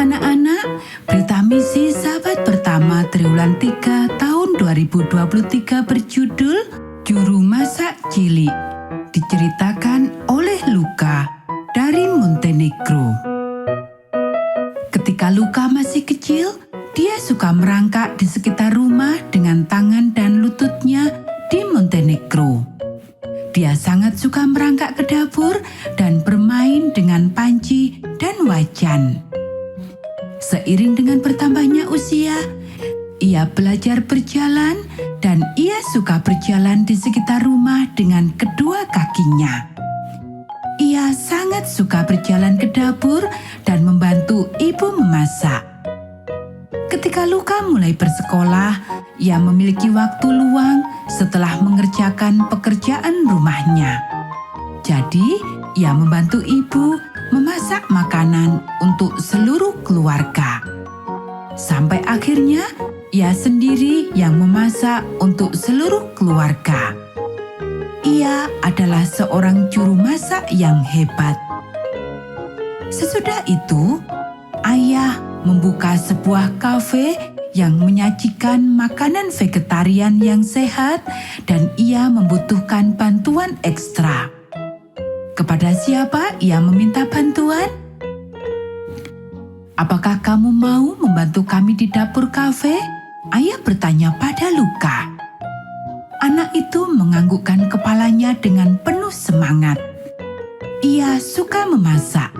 anak-anak, berita misi sahabat pertama triwulan 3 tahun 2023 berjudul Juru Masak Cilik, diceritakan oleh Luka dari Montenegro. Ketika Luka masih kecil, dia suka merangkak di sekitar rumah dengan tangan dan lututnya di Montenegro. Dia sangat suka merangkak ke dapur dan bermain dengan panci dan wajan. Seiring dengan bertambahnya usia, ia belajar berjalan dan ia suka berjalan di sekitar rumah dengan kedua kakinya. Ia sangat suka berjalan ke dapur dan membantu ibu memasak. Ketika Luka mulai bersekolah, ia memiliki waktu luang setelah mengerjakan pekerjaan rumahnya. Jadi, ia membantu ibu memasak makanan untuk seluruh keluarga. Sampai akhirnya, ia sendiri yang memasak untuk seluruh keluarga. Ia adalah seorang juru masak yang hebat. Sesudah itu, ayah membuka sebuah kafe yang menyajikan makanan vegetarian yang sehat dan ia membutuhkan bantuan ekstra. Kepada siapa ia meminta bantuan? Apakah kamu mau membantu kami di dapur kafe? Ayah bertanya pada Luka. Anak itu menganggukkan kepalanya dengan penuh semangat. Ia suka memasak.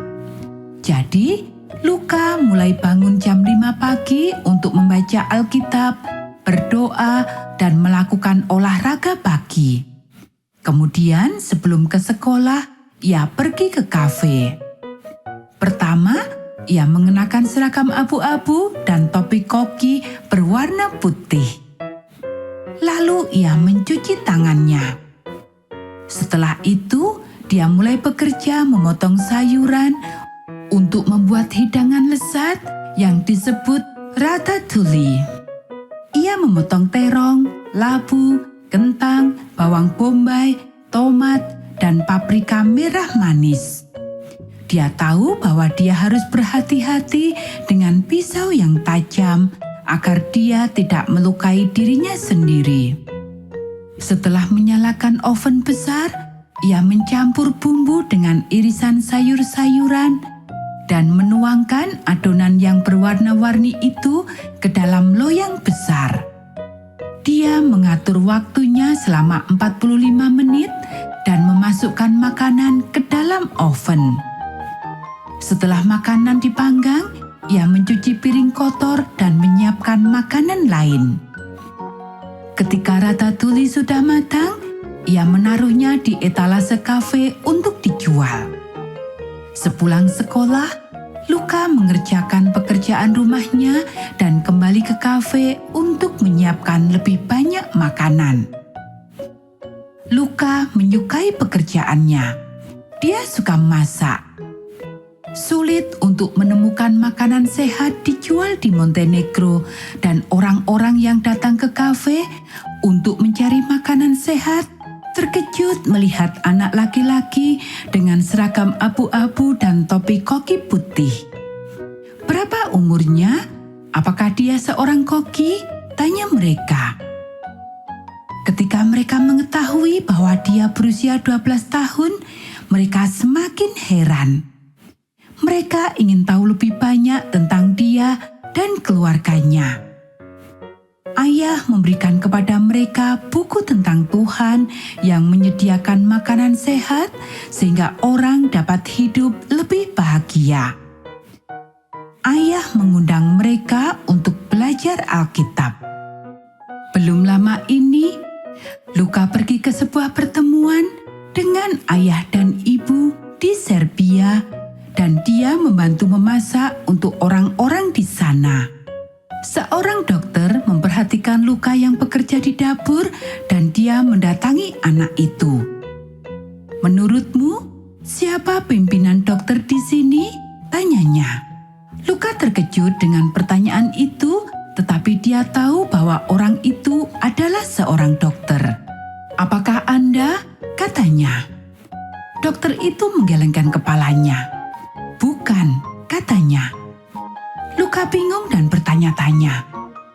Jadi, Luka mulai bangun jam 5 pagi untuk membaca Alkitab, berdoa, dan melakukan olahraga pagi. Kemudian sebelum ke sekolah, ia pergi ke kafe. Pertama, ia mengenakan seragam abu-abu dan topi koki berwarna putih. Lalu ia mencuci tangannya. Setelah itu, dia mulai bekerja memotong sayuran untuk membuat hidangan lezat yang disebut ratatouille. Ia memotong terong, labu, kentang, bawang bombay, tomat, dan paprika merah manis. Dia tahu bahwa dia harus berhati-hati dengan pisau yang tajam agar dia tidak melukai dirinya sendiri. Setelah menyalakan oven besar, ia mencampur bumbu dengan irisan sayur-sayuran dan menuangkan adonan yang berwarna-warni itu ke dalam loyang besar. Dia mengatur waktunya selama 45 menit dan memasukkan makanan ke dalam oven. Setelah makanan dipanggang, ia mencuci piring kotor dan menyiapkan makanan lain. Ketika ratatouille sudah matang, ia menaruhnya di etalase kafe untuk dijual. Sepulang sekolah, Luka mengerjakan pekerjaan rumahnya dan kembali ke kafe untuk menyiapkan lebih banyak makanan. Luka menyukai pekerjaannya. Dia suka masak. Sulit untuk menemukan makanan sehat dijual di Montenegro dan orang-orang yang datang ke kafe untuk mencari makanan sehat terkejut melihat anak laki-laki dengan seragam abu-abu dan topi koki putih. Berapa umurnya? Apakah dia seorang koki? Tanya mereka. Ketika mereka mengetahui bahwa dia berusia 12 tahun, mereka semakin heran. Mereka ingin tahu lebih banyak tentang dia dan keluarganya. Ayah memberikan kepada mereka buku tentang Tuhan yang menyediakan makanan sehat sehingga orang dapat hidup lebih bahagia. Ayah mengundang mereka untuk belajar Alkitab. Belum lama ini, Luka pergi ke sebuah pertemuan dengan ayah dan ibu di Serbia dan dia membantu memasak untuk orang-orang di sana. Seorang dokter memperhatikan Luka yang bekerja di dapur dan dia mendatangi anak itu. Menurutmu, siapa pimpinan dokter di sini? Tanyanya. Luka terkejut dengan pertanyaan itu, tetapi dia tahu bahwa orang itu adalah seorang dokter. Apakah Anda? Katanya. Dokter itu menggelengkan kepalanya. Bukan, katanya. Luka bingung dan bertanya-tanya,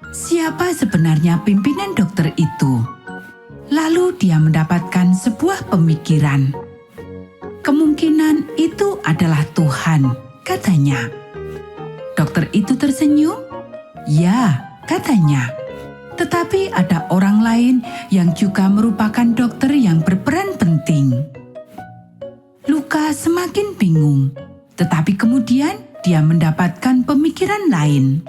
siapa sebenarnya pimpinan dokter itu? Lalu dia mendapatkan sebuah pemikiran. Kemungkinan itu adalah Tuhan, katanya. Dokter itu tersenyum. Ya, katanya. Tetapi ada orang lain yang juga merupakan dokter yang berperan penting. Luka semakin bingung, tetapi kemudian dia mendapatkan pemikiran lain.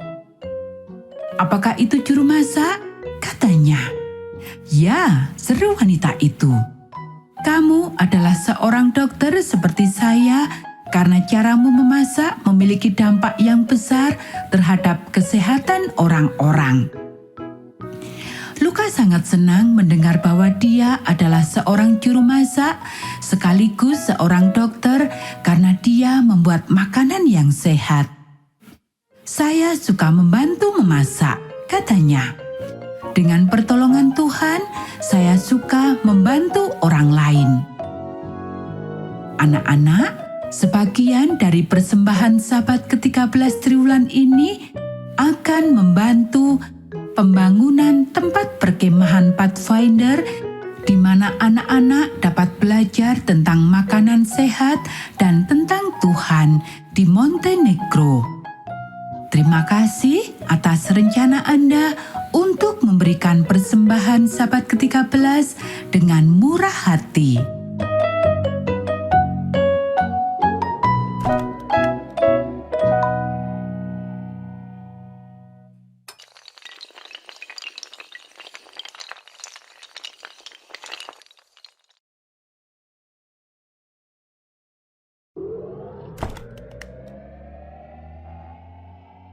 Apakah itu juru masak? Katanya. Ya, seru wanita itu. Kamu adalah seorang dokter seperti saya karena caramu memasak memiliki dampak yang besar terhadap kesehatan orang-orang. Luka sangat senang mendengar bahwa dia adalah seorang juru masak sekaligus seorang dokter karena dia membuat makanan yang sehat. Saya suka membantu memasak, katanya. Dengan pertolongan Tuhan, saya suka membantu orang lain. Anak-anak, sebagian dari persembahan Sabat ke-13 triwulan ini akan membantu pembangunan tempat perkemahan Pathfinder di mana anak-anak dapat belajar tentang makanan sehat dan tentang Tuhan di Montenegro. Terima kasih atas rencana Anda untuk memberikan persembahan Sabat ke-13 dengan murah hati.